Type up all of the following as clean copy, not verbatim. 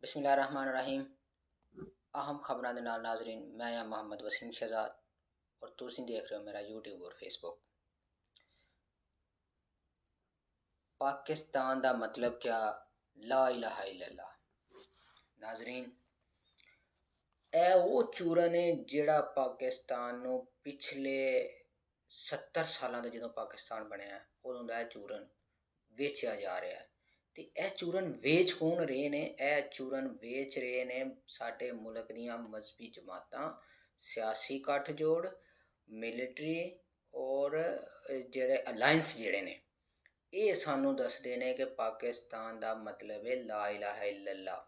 बिस्मिल्लाहिर्रहमानिर्रहीम। अहम खबरां दे नाल नाजरीन, मैं या मोहम्मद वसीम शहजाद और तुसी देख रहे हो मेरा यूट्यूब और फेसबुक। पाकिस्तान दा मतलब क्या? ला इलाहा इल्लल्लाह। नाजरीन, ए वो चूरन है जिहड़ा पाकिस्तान नूं पिछले 70 सालां ਤੋਂ ਜਦੋਂ ਪਾਕਿਸਤਾਨ ਬਣਿਆ ਉਦੋਂ ਦਾ ਇਹ ਚੂਰਨ ਵੇਚਿਆ ਜਾ ਰਿਹਾ ਹੈ। ਤੇ ਇਹ ਚੂਰਨ ਵੇਚ ਕੌਣ ਰਹੇ ਨੇ? ਇਹ ਚੂਰਨ ਵੇਚ ਰਹੇ ਨੇ ਸਾਡੇ ਮੁਲਕ ਦੀਆਂ ਮਜ਼ਹਬੀ ਜਮਾਤਾਂ, ਸਿਆਸੀ ਗੱਠਜੋੜ, ਮਿਲਟਰੀ ਔਰ ਜਿਹੜੇ ਅਲਾਇੰਸ ਜਿਹੜੇ ਨੇ, ਇਹ ਸਾਨੂੰ ਦੱਸਦੇ ਨੇ ਕਿ ਪਾਕਿਸਤਾਨ ਦਾ ਮਤਲਬ ਹੈ ਲਾ ਇਲਾਹਾ ਇल्लल्लाह।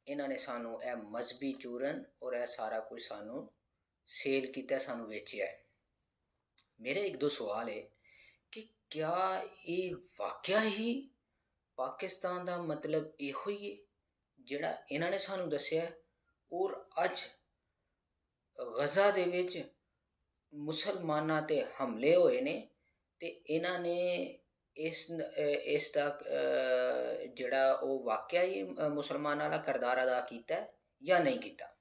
ਇਹਨਾਂ ਨੇ ਸਾਨੂੰ ਇਹ ਮਜ਼ਹਬੀ ਚੂਰਨ ਔਰ ਇਹ ਸਾਰਾ ਕੁਝ ਸਾਨੂੰ ਸੇਲ ਕੀਤਾ, ਸਾਨੂੰ ਵੇਚਿਆ ਹੈ। मेरे एक दो सवाल है कि क्या ये वाकया ही पाकिस्तान का मतलब इहो ही है जिहड़ा इन्होंने सानू दस्सिया है? और अज गजा दे विच मुसलमानां ते हमले होए ने ते इन्होंने इसका जिहड़ा वो वाकया ही मुसलमानां वाला किरदार अदा किया या नहीं किया?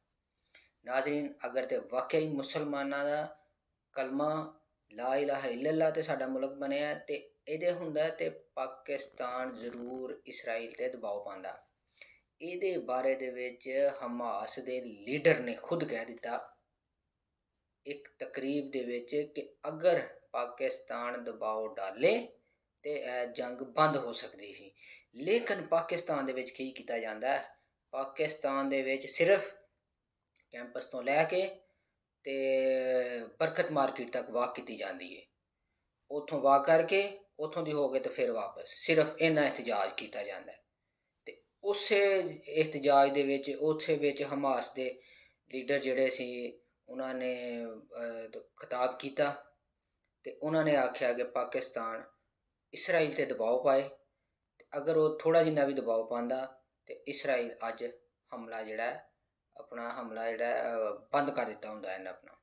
नाजरीन, अगर तो वाकई मुसलमानां दा कलमा ला इलाहा इल्लल्लाह ते साडा मुल्क बनया ते ਇਹਦੇ ਹੁੰਦਾ ਤੇ ਪਾਕਿਸਤਾਨ ਜ਼ਰੂਰ ਇਸਰਾਈਲ ਤੇ ਦਬਾਅ ਪਾਉਂਦਾ। ਇਹਦੇ ਬਾਰੇ ਦੇ ਵਿੱਚ ਹਮਾਸ ਦੇ ਲੀਡਰ ਨੇ ਖੁਦ ਕਹਿ ਦਿੱਤਾ ਇੱਕ ਤਕਰੀਬ ਦੇ ਵਿੱਚ ਕਿ ਅਗਰ ਪਾਕਿਸਤਾਨ ਦਬਾਅ ਡਾਲੇ ਤੇ ਇਹ ਜੰਗ ਬੰਦ ਹੋ ਸਕਦੀ ਸੀ। ਲੇਕਿਨ ਪਾਕਿਸਤਾਨ ਦੇ ਵਿੱਚ ਕੀ ਕੀਤਾ ਜਾਂਦਾ ਹੈ? ਪਾਕਿਸਤਾਨ ਦੇ ਵਿੱਚ ਸਿਰਫ ਕੈਂਪਸ ਤੋਂ ਲੈ ਕੇ ਤੇ ਬਰਕਤ ਮਾਰਕੀਟ ਤੱਕ ਵਾਕ ਕੀਤੀ ਜਾਂਦੀ ਹੈ। ਉੱਥੋਂ ਵਾਕ ਕਰਕੇ ਉੱਥੋਂ ਦੀ ਹੋ ਕੇ ਤੇ ਫਿਰ ਵਾਪਸ ਸਿਰਫ ਇੰਨਾ ਇhtਜਾਜ ਕੀਤਾ ਜਾਂਦਾ ਹੈ। ਤੇ ਉਸੇ ਇhtਜਾਜ ਦੇ ਵਿੱਚ ਉਸੇ ਵਿੱਚ ਹਮਾਸ ਦੇ ਲੀਡਰ ਜਿਹੜੇ ਸੀ ਉਹਨਾਂ ਨੇ ਖਿਤਾਬ ਕੀਤਾ ਤੇ ਉਹਨਾਂ ਨੇ ਆਖਿਆ ਕਿ ਪਾਕਿਸਤਾਨ ਇਸਰਾਈਲ ਤੇ ਦਬਾਅ ਪਾਏ ਤੇ ਅਗਰ ਉਹ ਥੋੜ੍ਹਾ ਜਿੰਨਾ ਵੀ ਦਬਾਅ ਪਾਉਂਦਾ ਤੇ ਇਸਰਾਈਲ ਅੱਜ ਹਮਲਾ ਜਿਹੜਾ ਆਪਣਾ ਹਮਲਾ ਜਿਹੜਾ ਬੰਦ ਕਰ ਦਿੱਤਾ ਹੁੰਦਾ ਇਹਨਾਂ ਆਪਣਾ।